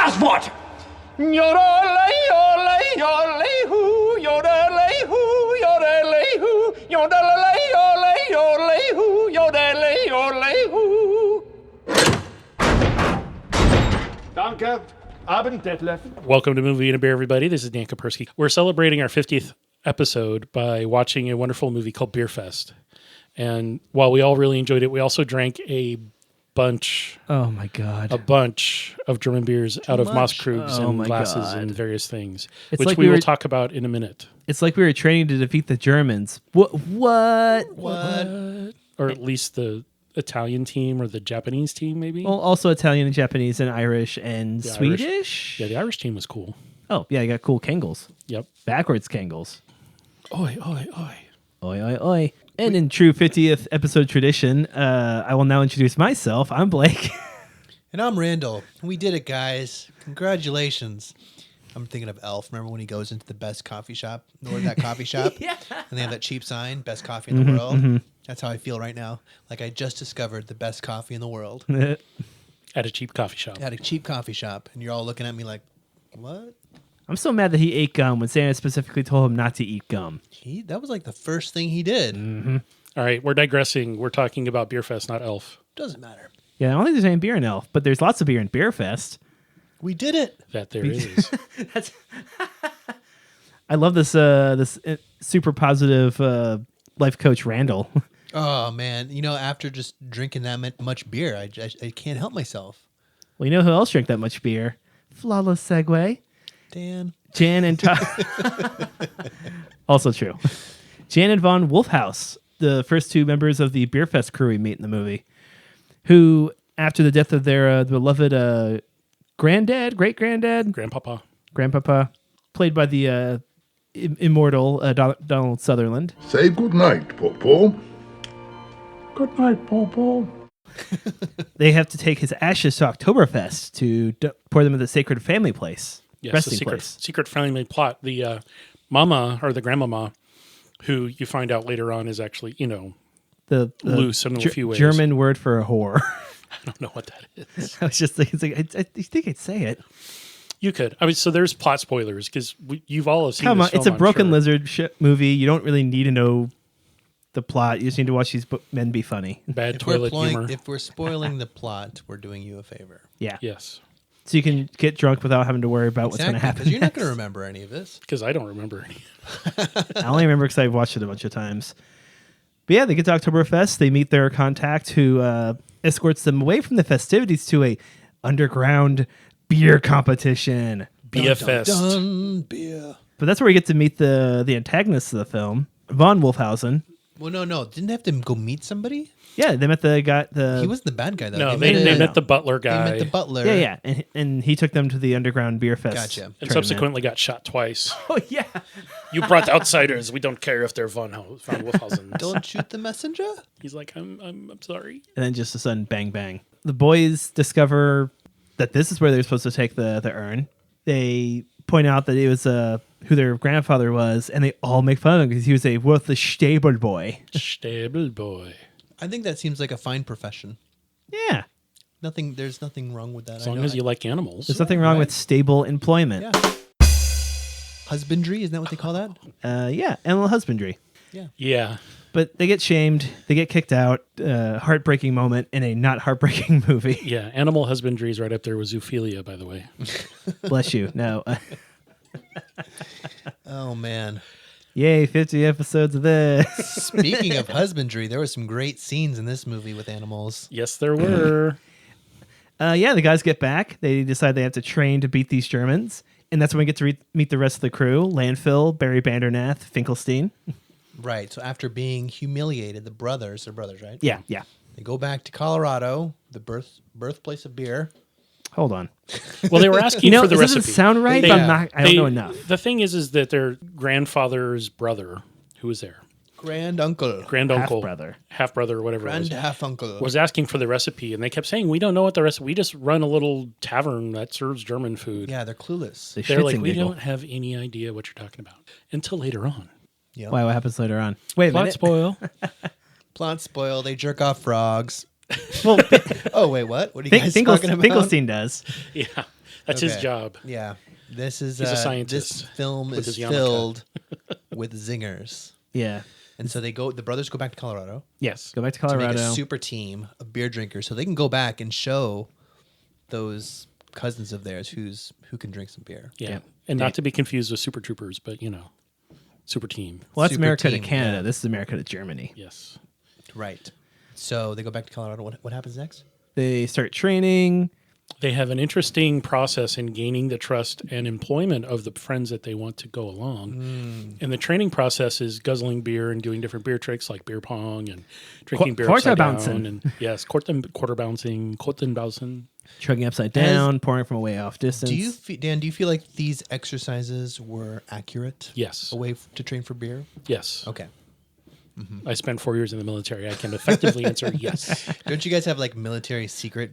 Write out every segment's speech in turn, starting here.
das Wort! Danke. Abend, Detlef. Welcome to Movie and a Beer, everybody. This is Dan Kapersky. We're celebrating our 50th episode by watching a wonderful movie called Beerfest. And while we all really enjoyed it, we also drank a bunch Oh my God. of German beers out of Moss Krugs Oh and my glasses God. and various things, It's which like we we will were- talk about in a minute. It's like we were training to defeat the Germans. What? Or at least the Italian team or the Japanese team, maybe. Well, also Italian and Japanese and Irish and The Swedish. Irish. Yeah, the Irish team was cool. Oh, yeah, you got cool Kangles. Yep. Backwards Kangles. Oi, oi, oi. Oi, oi, oi. And in true 50th episode tradition, I will now introduce myself. I'm Blake. And I'm Randall. We did it, guys. Congratulations. I'm thinking of Elf. Remember when he goes into the best coffee shop, or that coffee shop? Yeah. And they have that cheap sign, best coffee in the world? That's how I feel right now. Like I just discovered the best coffee in the world At a cheap coffee shop. at a cheap coffee shop. And you're all looking at me like, what? I'm so mad that he ate gum when Santa specifically told him not to eat gum. That was like the first thing he did. All right, we're digressing. We're talking about Beerfest, not Elf. Doesn't matter. Yeah, I don't think there's any beer in Elf, but there's lots of beer in Beerfest. We did it. That there is. That's. I love this super positive life coach Randall. Oh, man. You know, after just drinking that much beer, I can't help myself. Well, you know who else drank that much beer? Flawless segue. Dan. Jan and Todd. Also true. Jan and Von Wolfhouse, the first two members of the Beerfest crew we meet in the movie, who, after the death of their beloved great-granddad, Grandpapa. played by the immortal Donald Sutherland. Say good night, Popo. Good night, Popo. They have to take his ashes to Oktoberfest to pour them in the sacred family place. Yes, resting the place. secret family plot. The mama or the grandmama, who you find out later on is actually, The loose in a few ways. German word for a whore. I don't know what that is. I was just thinking, I think I'd say it. You could. I mean, so there's plot spoilers because you've all seen Come this on, film, it's a I'm broken sure. lizard movie. You don't really need to know the plot. You just need to watch these men be funny. Bad If toilet humor. if we're spoiling the plot, we're doing you a favor. Yeah. Yes, So you can get drunk without having to worry about what's going to happen. Because you're not going to remember any of this. because I don't remember any. I only remember because I've watched it a bunch of times. But yeah, they get to Oktoberfest. They meet their contact who escorts them away from the festivities to a underground beer competition. Beerfest. Dun, beer. But that's where we get to meet the antagonists of the film, von Wolfhausen. Well, no. Didn't they have to go meet somebody? Yeah, they met the guy. He wasn't the bad guy, though. No, they met the butler They guy. met the butler. Yeah. And he took them to the underground beer fest. Gotcha. and tournament. subsequently got shot twice. Oh, yeah. You brought outsiders. We don't care if they're von Wolfhausen. Don't shoot the messenger? He's like, I'm sorry. And then just a sudden bang, bang. The boys discover that this is where they're supposed to take the urn. They point out that it was who their grandfather was, and they all make fun of him because he was a worthless stable boy. Stable boy. I think that seems like a fine profession. Yeah. There's nothing wrong with that. As long as you like animals. There's nothing wrong with stable employment. Yeah. Husbandry, isn't that what they call that? Yeah, animal husbandry. Yeah. But they get shamed. They get kicked out. Heartbreaking moment in a not heartbreaking movie. Yeah. Animal husbandry is right up there with zoophilia, by the way. Bless you. No. Oh, man. Yay, 50 episodes of this. Speaking of husbandry, there were some great scenes in this movie with animals. Yes, there were. Yeah, the guys get back. They decide they have to train to beat these Germans. And that's when we get to meet the rest of the crew. Landfill, Barry Bandernath, Finkelstein. Right. So after being humiliated, they're brothers, right? Yeah. They go back to Colorado, the birthplace of beer. Hold on. Well, they were asking for the this recipe. doesn't sound right, They- but I don't know enough. The thing is that their grandfather's brother, who was there, Granduncle. granduncle, Half brother, or whatever it was, Half-uncle. was asking for the recipe, and they kept saying, "We don't know what the recipe. We just run a little tavern that serves German food." Yeah, they're clueless. They They're shits like, and "We giggle. don't have any idea what you're talking about." Until later on. Yep. Why? What happens later on? Wait a Plot minute. spoil. Plot spoil. They jerk off frogs. Well, Oh, wait, what? What are you guys talking about? Finkelstein does. Yeah. That's his job. Yeah. This is He's a scientist This film with is his yarmulke. filled with zingers. Yeah. And so the brothers go back to Colorado Yes. Go back to to make Colorado. a super team of beer drinkers so they can go back and show those cousins of theirs who can drink some beer. Yeah. Yeah. And not to be confused with Super Troopers, but, Super Team. Well, that's Super America team, to Canada. yeah. This is America to Germany. Yes. Right. So they go back to Colorado. What happens next? They start training. They have an interesting process in gaining the trust and employment of the friends that they want to go along. And the training process is guzzling beer and doing different beer tricks like beer pong and drinking beer quarter upside bouncing. down. And yes, quarter bouncing. Chugging upside down, pouring from a way off distance. Dan, do you feel like these exercises were accurate? Yes. A way to train for beer? Yes. Okay. I spent 4 years in the military. I can effectively answer yes. Don't you guys have like military secrets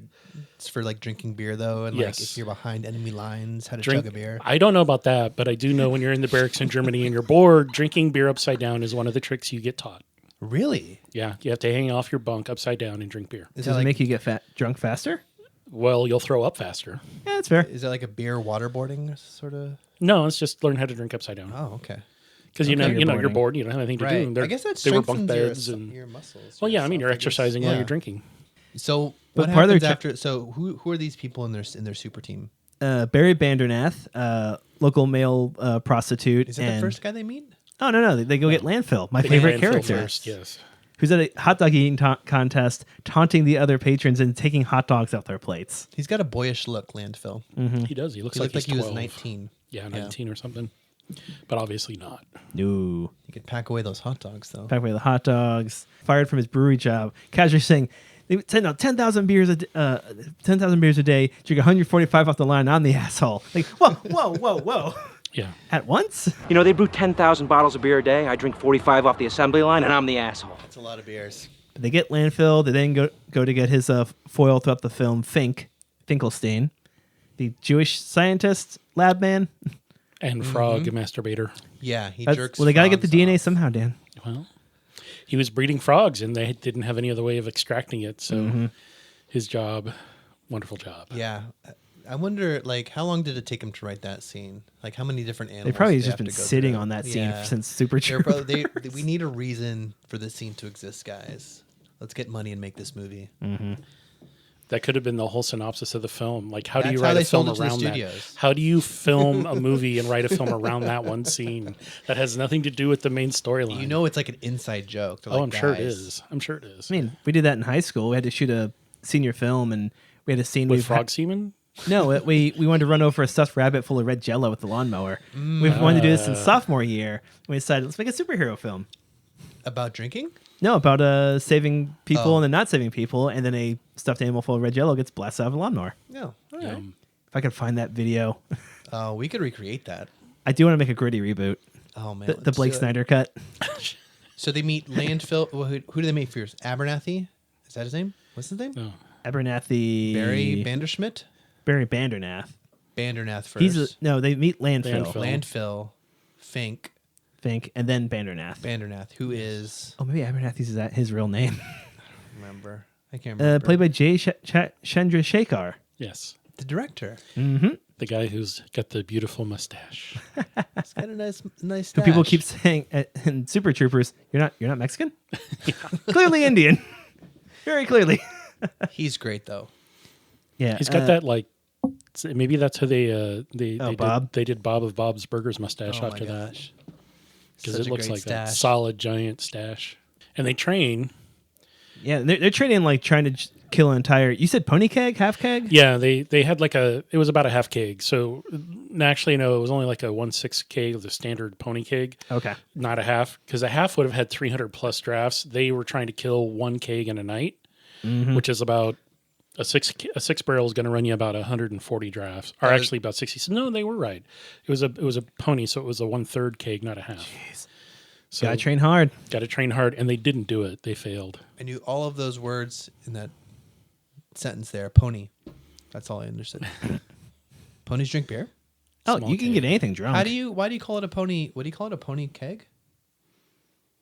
for like drinking beer though? And like Yes. if you're behind enemy lines, how to chug a beer? I don't know about that, but I do know when you're in the barracks in Germany and you're bored, drinking beer upside down is one of the tricks you get taught. Really? Yeah, you have to hang off your bunk upside down and drink beer. Is Does that it like make you get drunk faster? Well, you'll throw up faster. Yeah, that's fair. is that like a beer waterboarding sort of? No, it's just learn how to drink upside down. Oh, okay. Because Okay, you're boarding. bored, you don't have anything to Right. do. I guess that they were bunk strengthens beds and your muscles. well, yeah, I mean you're esophagus. exercising while Yeah. you're drinking. So But what part of their happens cha- after? So who are these people in their super team? Barry Bandernath, local male prostitute. Is that and the first guy they meet? Oh, no. They go get Landfill, my They favorite get landfill character, first, yes. who's at a hot dog eating contest, taunting the other patrons and taking hot dogs off their plates. He's got a boyish look, Landfill. He does. He looks He like looked like he's he 12. was 19. Yeah, 19 or something. But obviously not. No. He could pack away those hot dogs though. Back away the hot dogs, fired from his brewery job. Casually saying, they would send out 10,000 beers a day, drink 145 off the line. I'm the asshole. Like, whoa. Yeah. At once? You know, they brew 10,000 bottles of beer a day. I drink 45 off the assembly line, and I'm the asshole. That's a lot of beers. They get Landfill. They then go to get his foil throughout the film, Finkelstein, the Jewish scientist, lab man. And frog masturbator. Yeah, he That's- jerks. well, they got to get the frogs DNA off. somehow, Dan. Well, he was breeding frogs and they didn't have any other way of extracting it. So his job, wonderful job. Yeah, I wonder, like, how long did it take him to write that scene? Like, how many different animals? They probably did just have been to go sitting through? on that scene Yeah. since Super They're Troopers. probably, we need a reason for this scene to exist, guys. Let's get money and make this movie. That could have been the whole synopsis of the film. Like, how do you That's how write they a film sold it to the around that? studios. How do you film a movie and write a film around that one scene that has nothing to do with the main storyline? You know, it's like an inside joke. They're oh, like, I'm sure it guys, is. I'm sure it is. I mean, we did that in high school. We had to shoot a senior film, and we had a scene With we've frog semen? No, we wanted to run over a stuffed rabbit full of red Jello with the lawnmower. We've wanted to do this in sophomore year. We decided let's make a superhero film. About drinking? No, about saving people Oh. and then not saving people, and then a stuffed animal full of red Jello gets blasted out of a lawnmower. No. All right. If I could find that video, We could recreate that. I do want to make a gritty reboot. Oh man, The let's Blake do it. Snyder cut. So they meet Landfill. Well, who do they meet first? Abernathy? Is that his name? What's his name? No. Abernathy. Barry Banderschmidt? Barry Bandernath. Bandernath first. They meet Landfill. Landfill. Landfill, Fink, Think, and then Bandernath. Bandernath, who is Oh, maybe Abernathy is that his real name. remember? I can't remember. Played by Jay Chandrasekhar. Yes. the director. The guy who's got the beautiful mustache. He's got a nice Who stash. people keep saying in Super Troopers, you're not Mexican? Clearly Indian. Very clearly. He's great though. Yeah. He's got that like. Maybe that's how they Bob? did Bob of Bob's Burgers mustache Oh my after that gosh. because Such it a looks great like that stash. solid giant stash. And they train. Yeah, they're training like trying to kill an entire. You said pony keg, half keg? Yeah, they had like it was about a half keg. So actually, no, it was only like a 1/6 keg, the standard pony keg. Okay. Not a half, because a half would have had 300 plus drafts. They were trying to kill one keg in a night, which is about a six barrel is going to run you about 140 drafts, or actually about 60. So no, they were right. It was a pony, so it was a 1/3 keg, not a half. So Gotta train hard. got to train hard, and they didn't do it. They failed. I knew all of those words in that sentence there. Pony. That's all I understood. Ponies drink beer? Oh, Small you can keg. get anything drunk. Why do you call it a pony? What do you call it? A pony keg?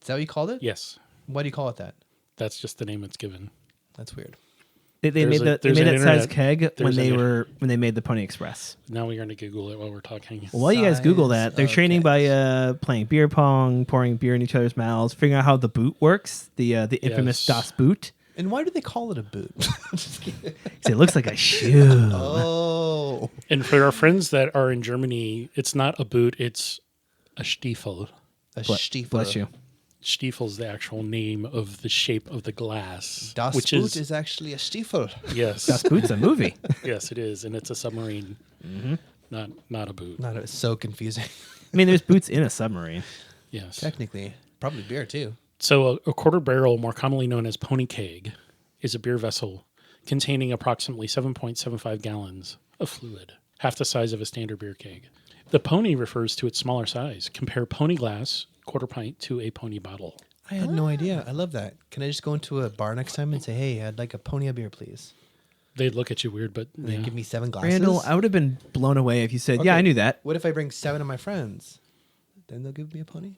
Is that what you called it? Yes, Why do you call it that? that's just the name it's given. That's weird. They made There's that an size internet- keg when there's they made the Pony Express. Now we're going to Google it while we're talking. Well, while you guys Google that, they're Size training of by playing beer pong, pouring beer in each other's mouths, figuring out how the boot works, the infamous Yes. Das Boot. And why do they call it a boot? 'Cause it looks like a shoe. Oh. And for our friends that are in Germany, it's not a boot, it's a Stiefel. A Stiefel. Bless you. Stiefel's the actual name of the shape of the glass. Das which Boot is actually a Stiefel. yes, Das Boot's a movie. yes, it is, and it's a submarine, not a boot. Not it's so confusing. I mean, there's boots in a submarine. Yes. Technically. Probably beer too. So a quarter barrel, more commonly known as pony keg, is a beer vessel containing approximately 7.75 gallons of fluid, half the size of a standard beer keg. The pony refers to its smaller size. Compare pony glass, quarter pint, to a pony bottle. I had no idea. I love that. Can I just go into a bar next time and say, hey, I'd like a pony of beer, please? They'd look at you weird, but And they yeah. give me 7 glasses. Randall, I would have been blown away if you said, "Yeah, Okay. I knew that." What if I bring 7 of my friends? Then they'll give me a pony?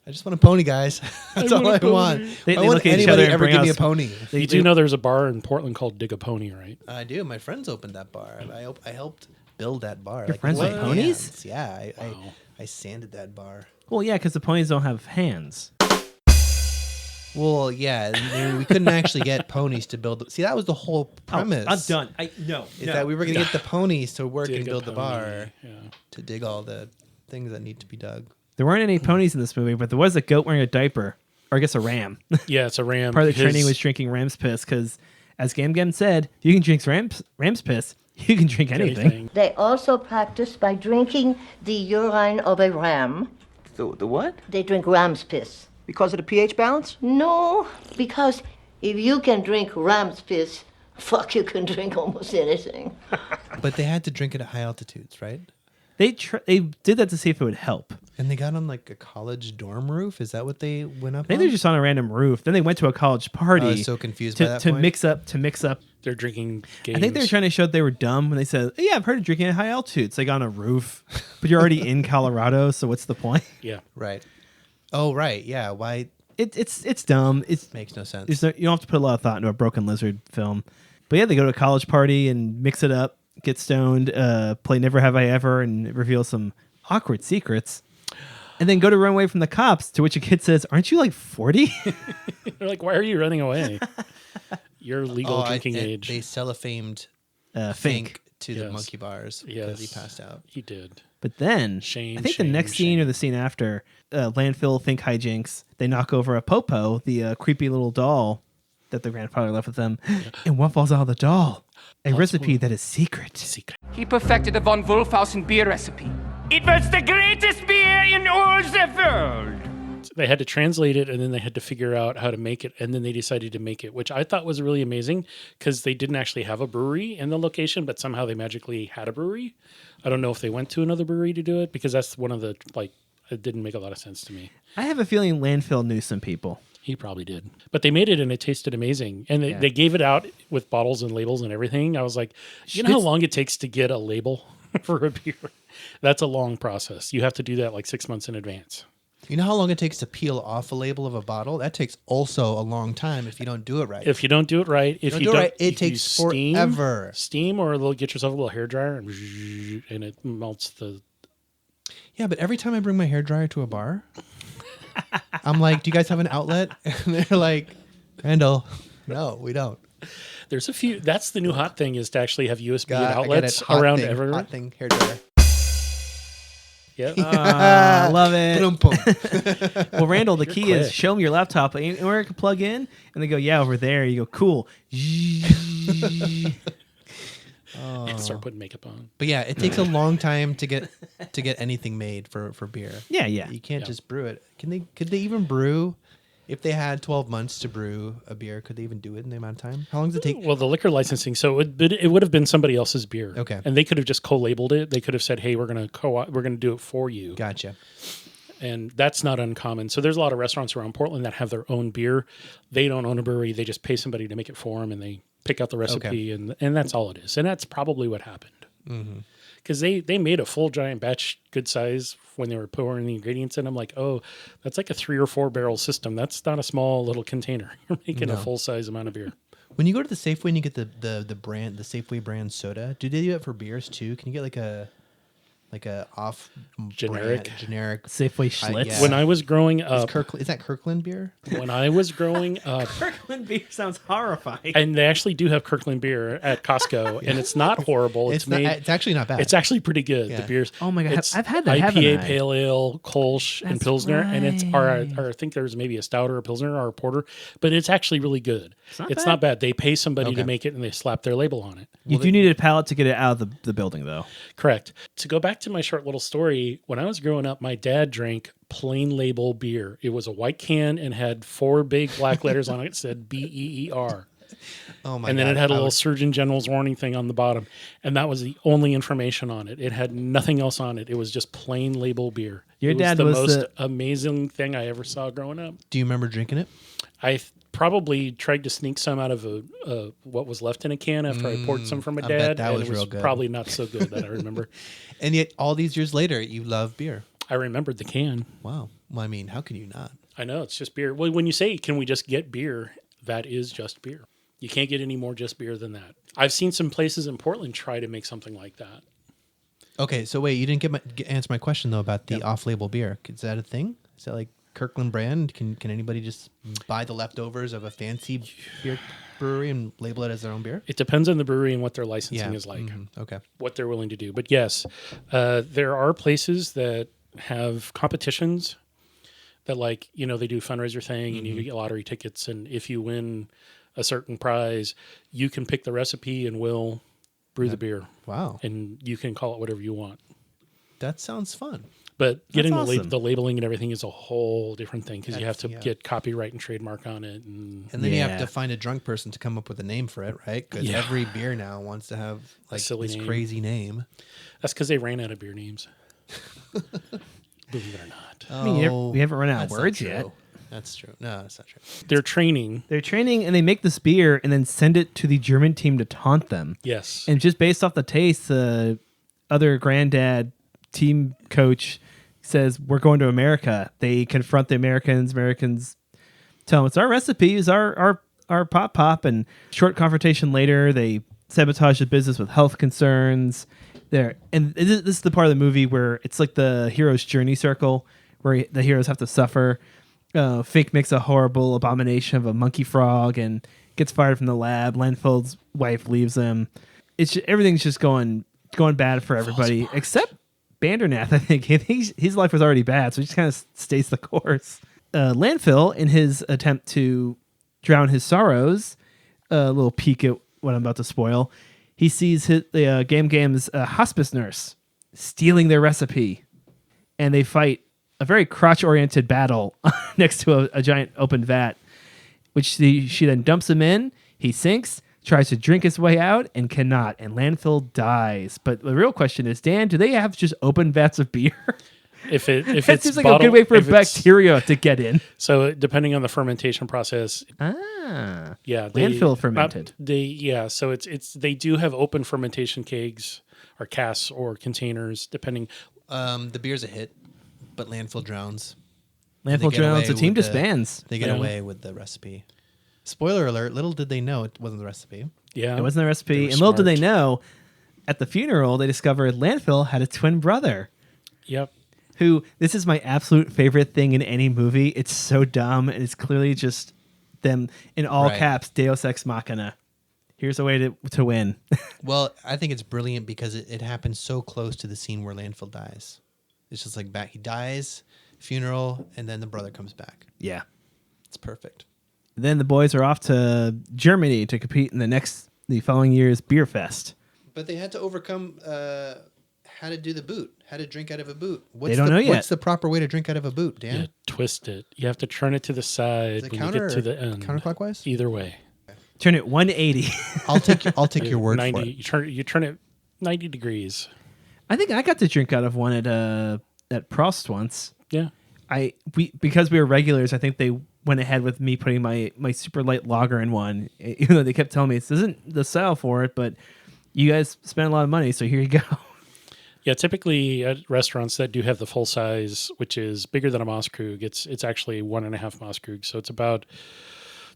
I just want a pony, guys. That's all I want. They I want look at each anybody other and ever bring give me a us- pony. You do know there's a bar in Portland called Dig a Pony, right? I do. My friends opened that bar. I helped build that bar. Your friends with with my ponies? hands. Yeah, Wow. I sanded that bar. Well, yeah, because the ponies don't have hands. Well, yeah, and we couldn't actually get ponies to build. See, that was the whole premise. I'm done. Is that we were going to get the ponies to work Dig and a build the bar pony, yeah. to dig all the things that need to be dug. There weren't any ponies in this movie, but there was a goat wearing a diaper, or I guess a ram. Yeah, it's a ram. Part of the His- training was drinking ram's piss, because as Gam Gam said, if you can drink ram's piss, you can drink anything. They also practice by drinking the urine of a ram. The what? They drink ram's piss. Because of the pH balance? No, because if you can drink ram's piss, fuck, you can drink almost anything. But they had to drink it at high altitudes, right? They did that to see if it would help. And they got on like a college dorm roof. Is that what they went up I think on? they're just on a random roof. Then they went to a college party. I was so confused to, by that to point. mix up. They're drinking games. I think they were trying to show that they were dumb when they said, "Yeah, I've heard of drinking at high altitudes, like on a roof." But you're already in Colorado, so what's the point? Yeah. Right. Oh, right. Yeah. Why? It's dumb. It Makes no sense. you don't have to put a lot of thought into a Broken Lizard film. But yeah, they go to a college party and mix it up, get stoned, play Never Have I Ever, and reveal some awkward secrets. And then go to run away from the cops, to which a kid says, "Aren't you like 40?" They're like, why are you running away? You're legal drinking age. They cellophamed Fink. Fink to the Yes. monkey bars Yes. because he passed out. He did. But then, Shame, I think the shame, next scene shame. or the scene after, landfill Fink hijinks, they knock over a Popo, the creepy little doll that the grandfather left with them. And what falls out of the doll? A recipe that is secret. He perfected a von Wolfhausen beer recipe. It was the greatest beer in all the world. They had to translate it, and then they had to figure out how to make it, and then they decided to make it, which I thought was really amazing because they didn't actually have a brewery in the location, but somehow they magically had a brewery. I don't know if they went to another brewery to do it because that's one of the, like, it didn't make a lot of sense to me. I have a feeling landfill knew some people. He probably did. But they made it and it tasted amazing. And they gave it out with bottles and labels and everything. I was like, you know how long it takes to get a label for a beer? That's a long process. You have to do that like 6 months in advance. You know how long it takes to peel off a label of a bottle? That takes also a long time if you don't do it right. If you don't do it right, if you don't, it if you takes steam, forever. Steam or get yourself a little hair dryer and it melts the. Yeah, but every time I bring my hairdryer to a bar, I'm like, "Do you guys have an outlet?" And they're like, "Randall, no, we don't." There's a few. That's the new hot thing is to actually have USB I get it. outlets Hot around thing, everywhere. Hot thing hairdryer. Yep. I love it. Boom, boom. Well, Randall, the key is quick. show me your laptop. Anywhere I can plug in? And they go, yeah, over there. You go, cool. And start putting makeup on. But yeah, it takes a long time to get anything made for beer. Yeah, yeah. You can't just brew it. Could they even brew? If they had 12 months to brew a beer, could they even do it in the amount of time? How long does it take? Well, the liquor licensing, so it would have been somebody else's beer. Okay. And they could have just co-labeled it. They could have said, "Hey, we're going to do it for you." Gotcha. And that's not uncommon. So there's a lot of restaurants around Portland that have their own beer. They don't own a brewery. They just pay somebody to make it for them, and they pick out the recipe, and that's all it is. And that's probably what happened. Because they made a full giant batch, good size, when they were pouring the ingredients in. I'm like, oh, that's like a 3 or 4 barrel system. That's not a small little container. You're making a full size amount of beer. When you go to the Safeway and you get the Safeway brand soda, do they do it for beers too? Can you get like a off Generic Safeway Schlitz. yeah. When I was growing up, is that Kirkland beer? when I was growing up, Kirkland beer sounds horrifying. and they actually do have Kirkland beer at Costco, and it's not horrible. It's made. It's actually not bad. It's actually pretty good. Yeah. The beers. Oh my God, It's I've had that, haven't IPA, I? pale ale, Kolsch, and That's Pilsner, and it's right. or I think there's maybe a stout or a Pilsner or a porter, but it's actually really good. It's not not bad. They pay somebody Okay. to make it, and they slap their label on it. You do need a pallet to get it out of the building, though. Correct. To go back to my short little story, when I was growing up, my dad drank plain label beer. It was a white can and had 4 big black letters on it that said BEER. Oh my And then God. it had a little Surgeon General's warning thing on the bottom. And that was the only information on it. It had nothing else on it. It was just plain label beer. Your It dad was was the most the- amazing thing I ever saw growing up. Do you remember drinking it? Probably tried to sneak some out of what was left in a can after I poured some from a I bet dad. that and was it was real good. probably not so good that I remember. And yet, all these years later, you love beer. I remembered the can. Wow. Well, I mean, how can you not? I know, it's just beer. Well, when you say, can we just get beer? That is just beer. You can't get any more just beer than that. I've seen some places in Portland try to make something like that. Okay, so wait, you didn't answer my question though about the off-label beer. Is that a thing? Is that like Kirkland brand? Can anybody just buy the leftovers of a fancy beer brewery and label it as their own beer? It depends on the brewery and what their licensing is like, Okay. what they're willing to do. But yes, there are places that have competitions that, like, you know, they do a fundraiser thing and you get lottery tickets. And if you win a certain prize, you can pick the recipe and we'll brew the beer. Wow. And you can call it whatever you want. That sounds fun. But getting awesome. the labeling and everything is a whole different thing because you have to Yeah. get copyright and trademark on it. And And then you have Yeah. to find a drunk person to come up with a name for it, right? Because Yeah. every beer now wants to have like silly this name. crazy name. that's because they ran out of beer names. Believe it or not. I mean, we haven't run out of that's not words true. yet. That's true. No, that's not true. They're training. They're training and they make this beer and then send it to the German team to taunt them. Yes. And just based off the taste, the other granddad team coach says, we're going to America. They confront the Americans. Americans tell them it's our recipe, it's our pop. And short confrontation later, they sabotage the business with health concerns. And this is the part of the movie where it's like the hero's journey circle where the heroes have to suffer. Fink makes a horrible abomination of a monkey frog and gets fired from the lab. Lanfield's wife leaves him. Everything's just going bad for everybody except Bandernath. I think his life was already bad, so he just kind of stays the course. Landfill, in his attempt to drown his sorrows, a little peek at what I'm about to spoil, he sees the Gam's hospice nurse stealing their recipe, and they fight a very crotch-oriented battle next to a giant open vat, which she then dumps him in. He sinks, tries to drink his way out, and cannot. And Landfill dies. But the real question is, Dan, do they have just open vats of beer? If It it's seems like bottled, a good way for if it's- bacteria to get in. So depending on the fermentation process, yeah, Landfill fermented. So it's they do have open fermentation kegs or casks or containers depending. The beer's a hit, but landfill drowns. Landfill They get drowns, away the team with disbands. They get Yeah. away with the recipe. Spoiler alert, little did they know it wasn't the recipe. Yeah, It wasn't the recipe. They And were little did they smart. know, at the funeral, they discovered Landfill had a twin brother. Yep. Who, this is my absolute favorite thing in any movie. It's so dumb, and it's clearly just them in all Right. caps, Deus Ex Machina. Here's a way to win. Well, I think it's brilliant because it happens so close to the scene where Landfill dies. It's just like he dies, funeral, and then the brother comes back. Yeah. It's perfect. Then the boys are off to Germany to compete in the following year's Beerfest. But they had to overcome how to do the boot, how to drink out of a boot. They don't know yet. What's the proper way to drink out of a boot, Dan? You twist it. You have to turn it to the side Is it when counter you get to the end. counterclockwise? Either way. Turn it 180. I'll take your word 90, for it. You turn it 90 degrees. I think I got to drink out of one at Prost once. Yeah. Because we were regulars, I think they went ahead with me putting my super light lager in one. Even though they kept telling me this isn't the style for it, but you guys spent a lot of money, so here you go. Yeah, typically at restaurants that do have the full size, which is bigger than a Mosskrug, it's actually 1.5 Mosskrug, so it's about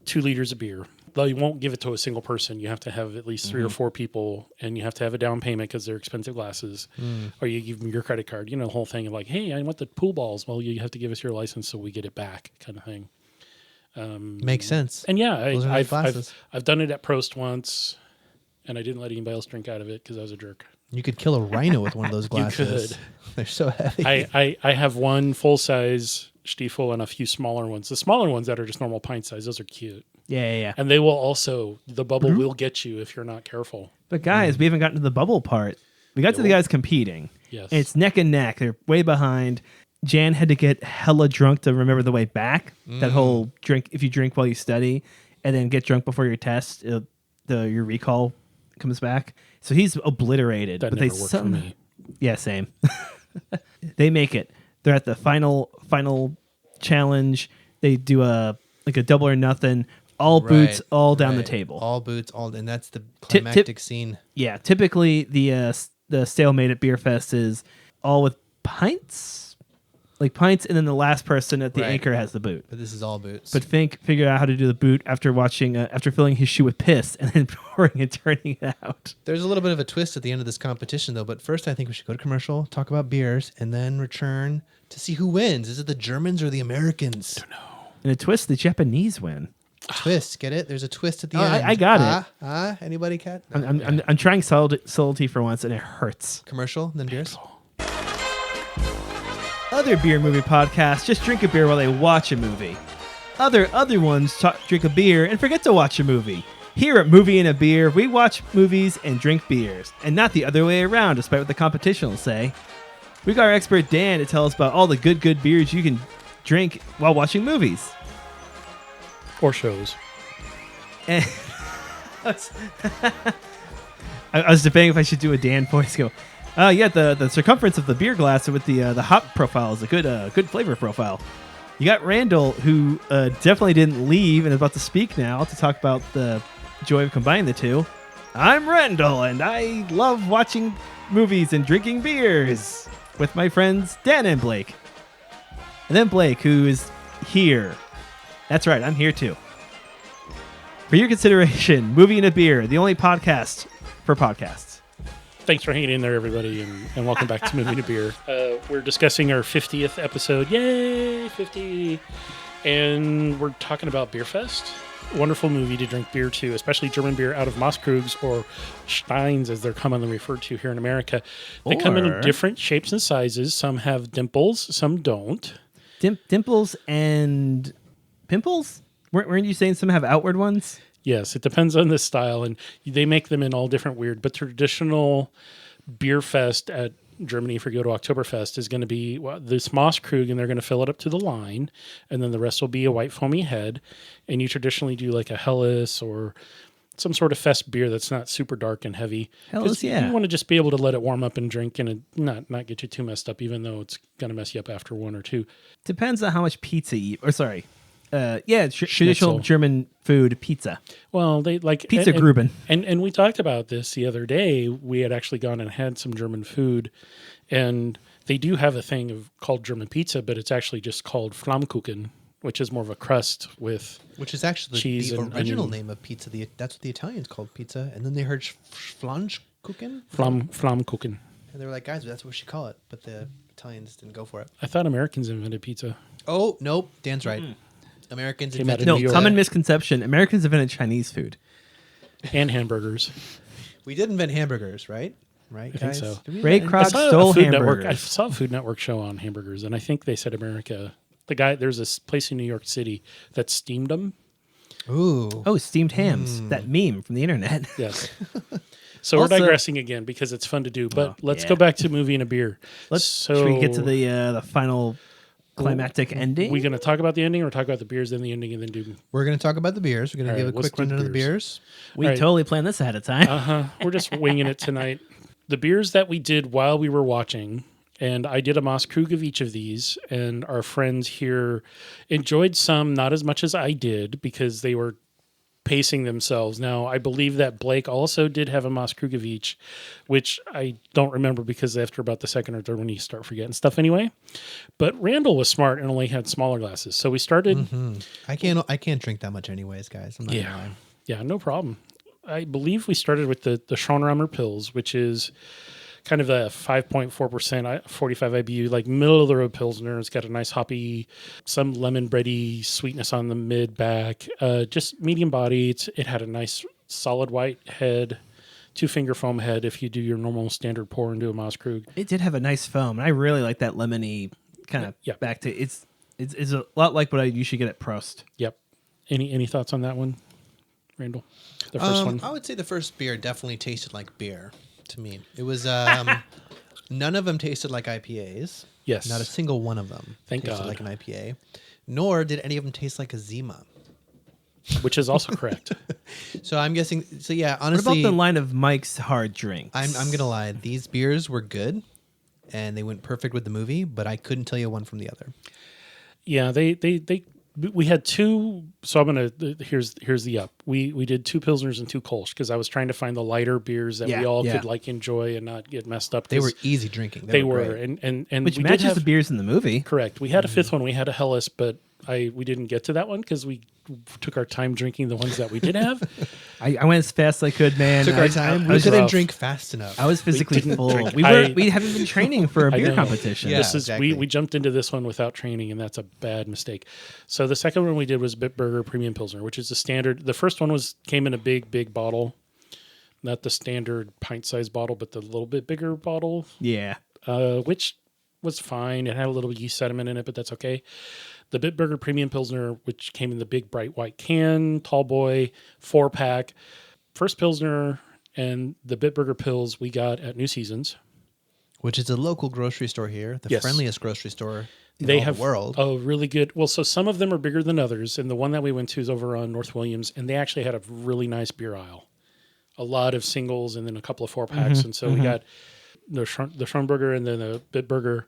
2 liters of beer. They won't give it to a single person. You have to have at least 3 or 4 people, and you have to have a down payment because they're expensive glasses. Or you give them your credit card. You know, the whole thing of like, hey, I want the pool balls. Well, you have to give us your license so we get it back, kind of thing. Makes sense. And yeah, Those are nice glasses. I've done it at Prost once, and I didn't let anybody else drink out of it because I was a jerk. You could kill a rhino with one of those glasses. You could. They're so heavy. I have one full size Stiefel and a few smaller ones. The smaller ones that are just normal pint size, those are cute. Yeah. And they will also, the bubble will get you if you're not careful. But guys, we haven't gotten to the bubble part. We got to the guys competing. Yes. And it's neck and neck. They're way behind. Jan had to get hella drunk to remember the way back. That whole drink, if you drink while you study and then get drunk before your test, your recall comes back. So he's obliterated. That but never worked for me. Yeah, same. They make it. They're at the final challenge. They do a double or nothing. All boots, all down the table. All boots, and that's the climactic scene. Yeah, typically the stalemate at Beerfest is all with pints, and then the last person at the anchor has the boot. But this is all boots. But Fink figured out how to do the boot after filling his shoe with piss and then pouring and turning it out. There's a little bit of a twist at the end of this competition, though. But first, I think we should go to commercial, talk about beers, and then return to see who wins. Is it the Germans or the Americans? I don't know. In a twist, the Japanese win. Twist, get it? There's a twist at the end. I got it. Anybody, Kat? No, I'm trying subtlety for once, and it hurts. Commercial, then beers. Other beer movie podcasts just drink a beer while they watch a movie. Other ones drink a beer and forget to watch a movie. Here at Movie and a Beer, we watch movies and drink beers, and not the other way around, despite what the competition will say. We got our expert Dan to tell us about all the good beers you can drink while watching movies. Or shows. And I was debating if I should do a Dan voice. Go, the circumference of the beer glass with the hop profile is a good flavor profile. You got Randall, who definitely didn't leave and is about to speak now to talk about the joy of combining the two. I'm Randall, and I love watching movies and drinking beers with my friends Dan and Blake. And then Blake, who is here. That's right, I'm here too. For your consideration, Movie and a Beer, the only podcast for podcasts. Thanks for hanging in there, everybody, and welcome back to Movie and a Beer. We're discussing our 50th episode. Yay, 50! And we're talking about Beerfest. Wonderful movie to drink beer to, especially German beer out of Moskrugs or Steins, as they're commonly referred to here in America. They come in different shapes and sizes. Some have dimples, some don't. Dimples and pimples? Weren't you saying some have outward ones? Yes, it depends on the style, and they make them in all different weird. But traditional beer fest at Germany, if you go to Oktoberfest, is going to be this Mosskrug, and they're going to fill it up to the line, and then the rest will be a white foamy head. And you traditionally do like a Helles or some sort of fest beer that's not super dark and heavy. Helles, yeah. You want to just be able to let it warm up and drink, and it not get you too messed up, even though it's going to mess you up after one or two. Depends on how much pizza you eat. Or sorry. Traditional German food, pizza. Well, they like pizza Gruben. And we talked about this the other day. We had actually gone and had some German food, and they do have a thing called German pizza, but it's actually just called Flammkuchen, which is more of a crust with which is actually cheese the and original onion. name of pizza. That's what the Italians called pizza, and then they heard Flammkuchen. Flammkuchen. And they were like, guys, that's what we should call it. But the Italians didn't go for it. I thought Americans invented pizza. Oh, nope. Dan's right. Americans Came out invented of New pizza. York. Common misconception. Americans invented Chinese food. And hamburgers. We did invent hamburgers, right? Right, I guys? think so. Did we Ray invent- Kroc stole Food Network. I hamburgers. saw a Food Network show on hamburgers, and I think they said America. There's this place in New York City that steamed them. Ooh. Oh, steamed hams. That meme from the internet. Yes. So Also- we're digressing again because it's fun to do, but let's yeah. go back to Movie and a Beer. Should we get to the final climactic ending? We're going to talk about the ending, or talk about the beers, then the ending, and then do. We're going to talk about the beers. We're going All to give right, a let's quick do rundown of the beers. beers. We All right. totally planned this ahead of time. We're just winging it tonight. The beers that we did while we were watching, and I did a Mosskrug of each of these, and our friends here enjoyed some, not as much as I did, because they were pacing themselves. Now, I believe that Blake also did have a Mosskrug of each, which I don't remember because after about the second or third one, you start forgetting stuff anyway. But Randall was smart and only had smaller glasses. So we started... I can't drink that much anyways, guys. I'm not gonna lie. Yeah, no problem. I believe we started with the Schonrammer Pils, which is kind of a 5.4%, 45 IBU, like middle of the road Pilsner. It's got a nice hoppy, some lemon bready sweetness on the mid back. Just medium body. It had a nice solid white head, 2-finger foam head if you do your normal standard pour into a Mosskrug. It did have a nice foam, and I really like that lemony kind of back to it's a lot like what I usually get at Prost. Yep. Any thoughts on that one, Randall? The first one? I would say the first beer definitely tasted like beer to me. It was none of them tasted like IPAs. Yes. Not a single one of them Thank tasted God. like an IPA. Nor did any of them taste like a Zima. Which is also correct. So I'm guessing. So yeah, What honestly, about the line of Mike's hard drinks? I'm gonna lie. These beers were good, and they went perfect with the movie. But I couldn't tell you one from the other. Yeah, we had two. So here's the up. We did 2 Pilsners and 2 Kolsch because I was trying to find the lighter beers that we all could like enjoy and not get messed up. They were easy drinking. They were, great. and which we matches did have, the beers in the movie. correct. We had a 5th one. We had a Helles, but we didn't get to that one because we took our time drinking the ones that we did have. I went as fast as I could, man. Took our time. We was couldn't rough. drink fast enough. I was physically didn't full. drink. We haven't been training for a I beer know. competition. Yeah. This is exactly. we jumped into this one without training, and that's a bad mistake. So the second one we did was Bitburger Premium Pilsner, which is the standard. The first one came in a big bottle, not the standard pint-sized bottle, but the little bit bigger bottle, Yeah. which was fine. It had a little yeast sediment in it, but that's okay. The Bitburger Premium Pilsner, which came in the big bright white can, tall boy, 4-pack. First Pilsner and the Bitburger Pils we got at New Seasons. Which is a local grocery store here, the Yes. friendliest grocery store in They all have the world. a really good. Well, so some of them are bigger than others, and the one that we went to is over on North Williams, and they actually had a really nice beer aisle, a lot of singles, and then a couple of 4-packs, and so we got the Schronberger and then the Bitburger,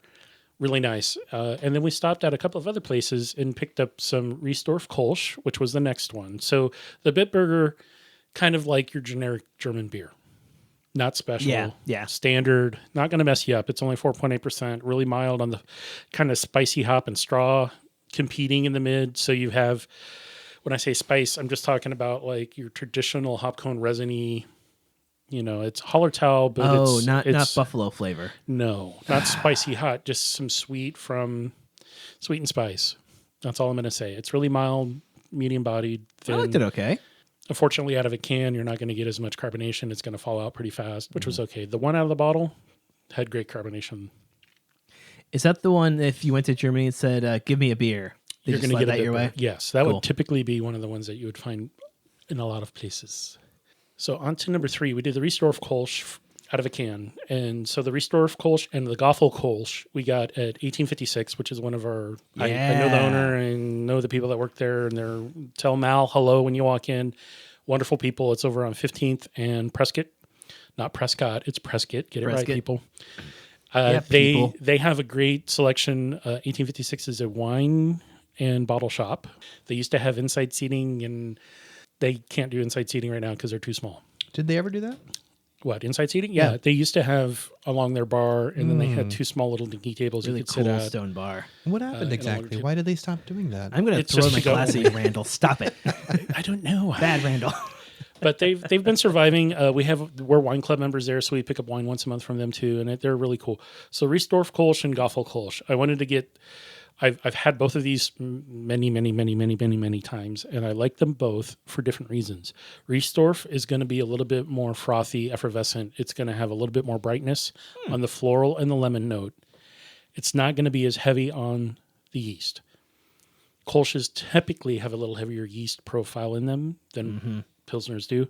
really nice. And then we stopped at a couple of other places and picked up some Riesdorf Kolsch, which was the next one. So the Bitburger, kind of like your generic German beer. Not special. Yeah. Standard. Not going to mess you up. It's only 4.8%. Really mild on the kind of spicy hop and straw competing in the mid. So you have, when I say spice, I'm just talking about like your traditional hop cone resiny. It's Hallertau, but it's not buffalo flavor. No, not spicy hot. Just some sweet from Sweet and Spice. That's all I'm going to say. It's really mild, medium bodied. I liked it okay. Unfortunately, out of a can, you're not going to get as much carbonation. It's going to fall out pretty fast, which was okay. The one out of the bottle had great carbonation. Is that the one if you went to Germany and said, give me a beer? You're going to get that a your way? Yes, that Cool. would typically be one of the ones that you would find in a lot of places. So on to number 3, we did the Riesdorf Kolsch out of a can. And so the Riesdorf Kolsch and the Goffel Kolsch we got at 1856, which is one of our, I know the owner and know the people that work there, and tell Mal hello when you walk in. Wonderful people. It's over on 15th and Prescott. Not Prescott, it's Prescott. Get it right, Prescott. people. People. They have a great selection. 1856 is a wine and bottle shop. They used to have inside seating, and they can't do inside seating right now because they're too small. Did they ever do that? What, inside seating? Yeah, they used to have along their bar, and then they had 2 small little dinky tables Really you could cool sit at. stone bar. What happened in exactly? order to- Why did they stop doing that? I'm going to It's throw just my to go- glass at you, Randall. Stop it. I don't know. Bad Randall. But they've been surviving. We're wine club members there, so we pick up wine once a month from them too, and they're really cool. So Riesdorf Kolsch and Goffel Kolsch. I wanted to get. I've had both of these many times, and I like them both for different reasons. Riesdorf is going to be a little bit more frothy, effervescent. It's going to have a little bit more brightness on the floral and the lemon note. It's not going to be as heavy on the yeast. Kolsch's typically have a little heavier yeast profile in them than Pilsners do.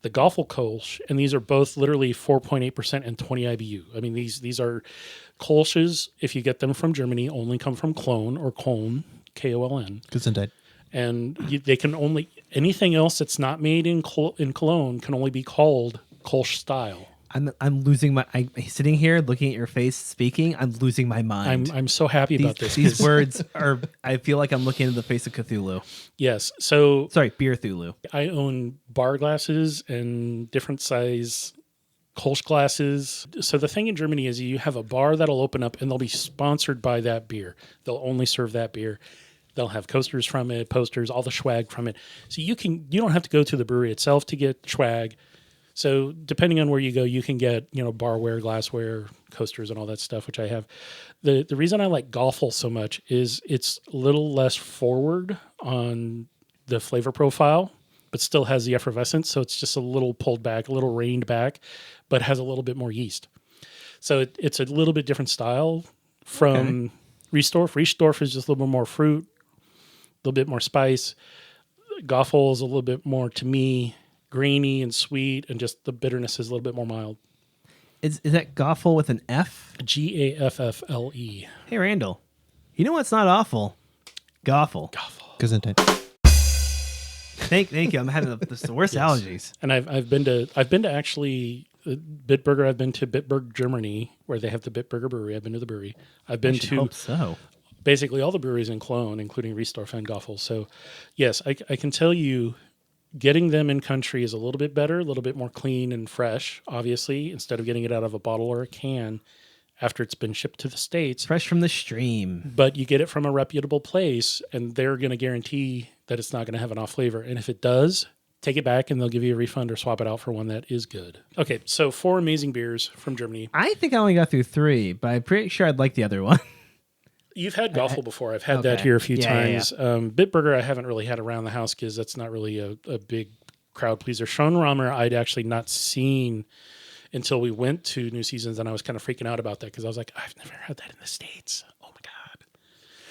The Goffel Kolsch, and these are both literally 4.8% and 20 IBU. I mean, these are Kolsch's, if you get them from Germany, only come from Cologne or Köln, K-O-L-N. Gesundheit. And they can only, anything else that's not made in Cologne can only be called Kolsch style. I'm losing my. I'm sitting here looking at your face speaking. I'm losing my mind. I'm so happy about this. These 'cause- words are. I feel like I'm looking into the face of Cthulhu. Yes. So Sorry, Beer Thulu. I own bar glasses and different size Kolsch glasses. So the thing in Germany is you have a bar that'll open up and they'll be sponsored by that beer. They'll only serve that beer. They'll have coasters from it, posters, all the swag from it. So you don't have to go to the brewery itself to get swag. So depending on where you go, you can get, barware, glassware, coasters, and all that stuff, which I have. The reason I like Golfle so much is it's a little less forward on the flavor profile, but still has the effervescence. So it's just a little pulled back, a little reined back, but has a little bit more yeast. So it's a little bit different style from Riesdorf. Riesdorf is just a little bit more fruit, a little bit more spice. Golfle is a little bit more, to me, grainy and sweet, and just the bitterness is a little bit more mild. Is that Goffle with an F? Gaffle. Hey, Randall. You know what's not awful? Goffle. Gesundheit. Thank you. I'm having the worst allergies. And I've been to actually Bitburger. I've been to Bitburg, Germany, where they have the Bitburger brewery. I've been to the brewery. I've been to hope so. Basically all the breweries in Cologne, including Riesdorf and Goffle. So yes, I can tell you, getting them in country is a little bit better, a little bit more clean and fresh, obviously, instead of getting it out of a bottle or a can after it's been shipped to the States. Fresh from the stream. But you get it from a reputable place, and they're going to guarantee that it's not going to have an off flavor. And if it does, take it back, and they'll give you a refund or swap it out for one that is good. Okay, so 4 amazing beers from Germany. I think I only got through 3, but I'm pretty sure I'd like the other one. You've had Goffle before. I've had that here a few times. Yeah. Bitburger I haven't really had around the house because that's not really a big crowd pleaser. Schonrammer I'd actually not seen until we went to New Seasons, and I was kind of freaking out about that because I was like, I've never had that in the States. Oh my God.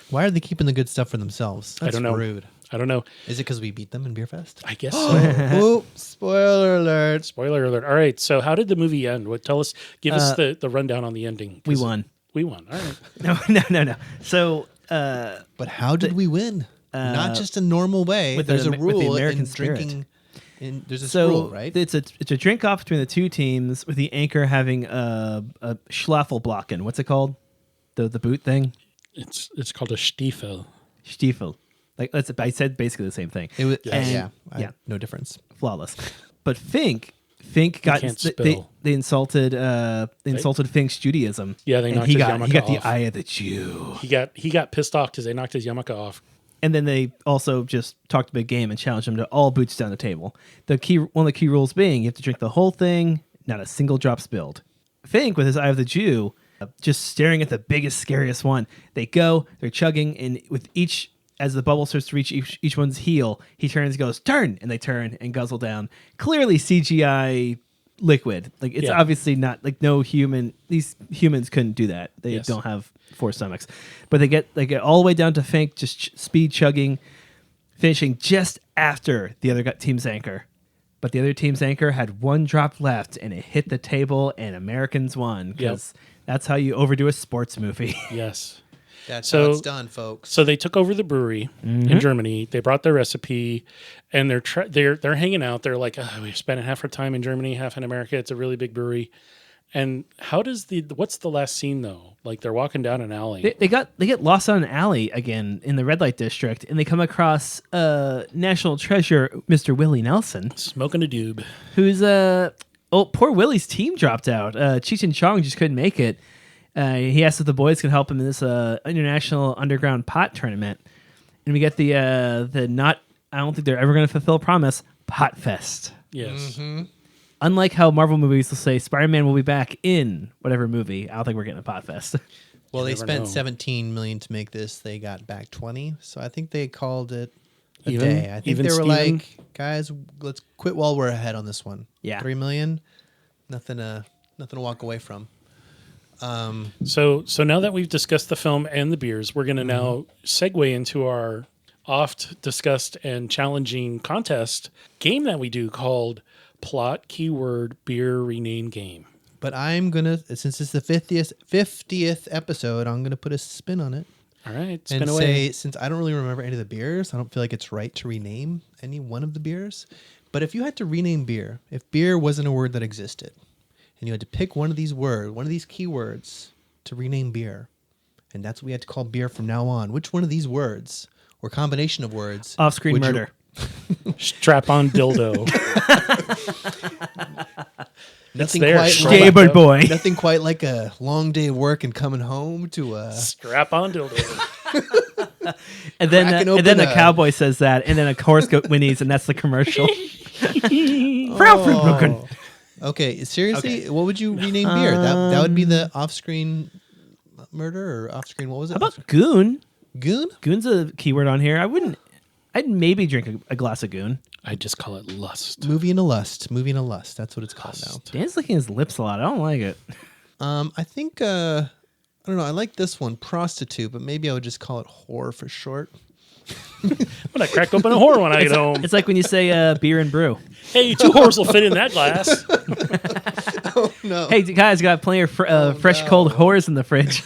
Why are they keeping the good stuff for themselves? That's I don't know. rude. I don't know. Is it because we beat them in Beerfest? I guess so. Oops, spoiler alert. Spoiler alert. All right. So how did the movie end? Give us the rundown on the ending. We won. We won. All right. No. So, But how did we win? Not just a normal way. with There's the- a with the rule American in spirit. drinking. There's a so rule, right? it's a drink off between the two teams with the anchor having a Schlaffelblocken. What's it called? The boot thing? It's called a Stiefel. Stiefel. I said basically the same thing. It was, And- yeah, no difference. Flawless. But Fink got can't they spill. insulted Fink's Judaism. Yeah, they and knocked he his got yarmulke he got the off. eye of the Jew. He got pissed off because they knocked his yarmulke off. And then they also just talked a big game and challenged him to all boots down the table. One of the key rules being you have to drink the whole thing, not a single drop spilled. Fink, with his eye of the Jew, just staring at the biggest, scariest one. They're chugging, and with each, as the bubble starts to reach each one's heel, he turns and goes, turn! And they turn and guzzle down. Clearly CGI liquid. It's obviously not, no human, these humans couldn't do that. They don't have 4 stomachs. But they get all the way down to Fink, just speed chugging, finishing just after the other team's anchor. But the other team's anchor had 1 drop left, and it hit the table, and Americans won. Because that's how you overdo a sports movie. Yes. That's So- how it's done, folks. So they took over the brewery in Germany. They brought their recipe, and they're hanging out. They're like, we spent half our time in Germany, half in America. It's a really big brewery. And what's the last scene though? They're walking down an alley. They get lost on an alley again in the red light district, and they come across national treasure, Mr. Willie Nelson, Smoking a doob. who's poor Willie's team dropped out. Cheech and Chong just couldn't make it. He asked if the boys could help him in this international underground pot tournament, and we get the not. I don't think they're ever going to fulfill a promise. Pot Fest. Yes. Unlike how Marvel movies will say Spider-Man will be back in whatever movie, I don't think we're getting a Pot Fest. Well, they never spent know. 17 million to make this. They got back 20, so I think they called it a Even- day. I think even they were Steven? like, guys, let's quit while we're ahead on this one. Yeah. 3 million, nothing to walk away from. So now that we've discussed the film and the beers, we're going to now segue into our oft discussed and challenging contest game that we do called Plot Keyword Beer Rename Game. But I'm gonna, since it's the 50th episode, I'm gonna put a spin on it All right, spin and away. say, since I don't really remember any of the beers, I don't feel like it's right to rename any one of the beers. But if you had to rename beer, if beer wasn't a word that existed, and you had to pick one of these keywords to rename beer, and that's what we had to call beer from now on, which one of these words or combination of words? Off-screen would you- murder. Strap-on dildo. Nothing there, quite strap like, Skateboard boy. nothing quite like a long day of work and coming home to a Strap-on dildo. And then Cracking and then open the a- cowboy says that, and then a horse whinnies, and that's the commercial. Oh. Okay, seriously, what would you rename beer? That would be the off-screen murder or off-screen. What was it? How about goon? Goon? Goon's a keyword on here. I'd maybe drink a glass of goon. I just call it lust. Movie and a lust. Movie and a lust. That's what it's called now. Dan's licking his lips a lot. I don't like it. I think I don't know. I like this one, prostitute, but maybe I would just call it whore for short. When I crack open a whore when I get home. It's like when you say beer and brew. Hey, 2 whores will fit in that glass. No. Hey, guys, got plenty of fresh, cold whores in the fridge.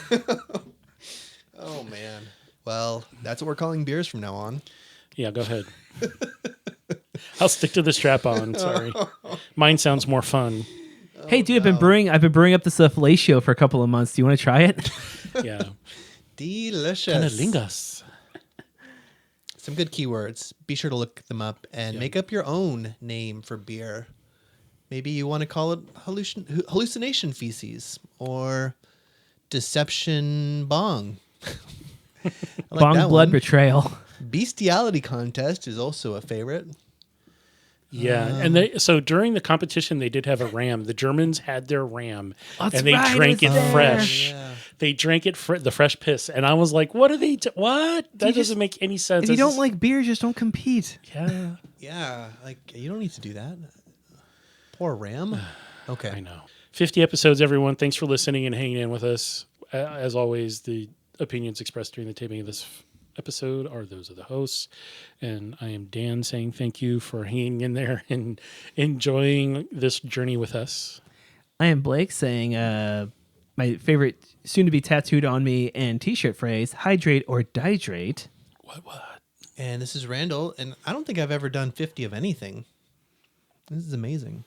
Oh man. Well, that's what we're calling beers from now on. Yeah, go ahead. I'll stick to the strap on. Sorry. Mine sounds more fun. Hey, dude, I've been brewing up this fellatio for a couple of months. Do you want to try it? Yeah. Delicious. Canalingus. Some good keywords. Be sure to look them up and make up your own name for beer. Maybe you want to call it hallucination feces or deception bong. I like Bong that blood one. betrayal. Bestiality contest is also a favorite. Yeah, and so during the competition, they did have a ram. The Germans had their ram, That's and they right, drank it it was there. fresh. Yeah. They drank it the fresh piss, and I was like, "What are they? What? That doesn't make any sense." If you This don't is- like beer, just don't compete. yeah, Yeah, like you don't need to do that. Poor ram. Okay. I know. 50 episodes, everyone. Thanks for listening and hanging in with us. As always, the opinions expressed during the taping of this episode are those of the hosts, and I am Dan saying thank you for hanging in there and enjoying this journey with us. I am Blake saying my favorite soon-to-be tattooed on me and t-shirt phrase, hydrate or dihydrate. What? And this is Randall, and I don't think I've ever done 50 of anything. This is amazing.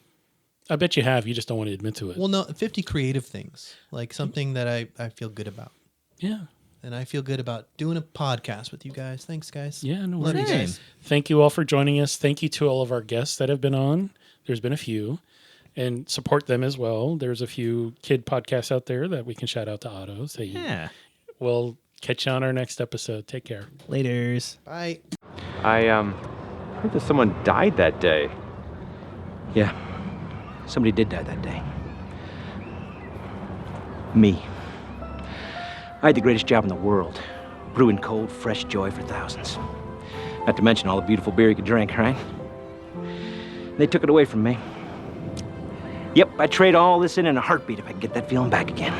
I bet you have. You just don't want to admit to it. Well, no, 50 creative things, like something that I feel good about. Yeah. And I feel good about doing a podcast with you guys. Thanks, guys. Yeah, no Love you worries. guys. Thank you all for joining us. Thank you to all of our guests that have been on. There's been a few. And support them as well. There's a few kid podcasts out there that we can shout out to Otto. Say, Yeah. We'll catch you on our next episode. Take care. Laters. Bye. I heard that someone died that day. Yeah, somebody did die that day. Me. I had the greatest job in the world. Brewing cold, fresh joy for thousands. Not to mention all the beautiful beer you could drink, right? They took it away from me. Yep, I'd trade all this in a heartbeat if I could get that feeling back again.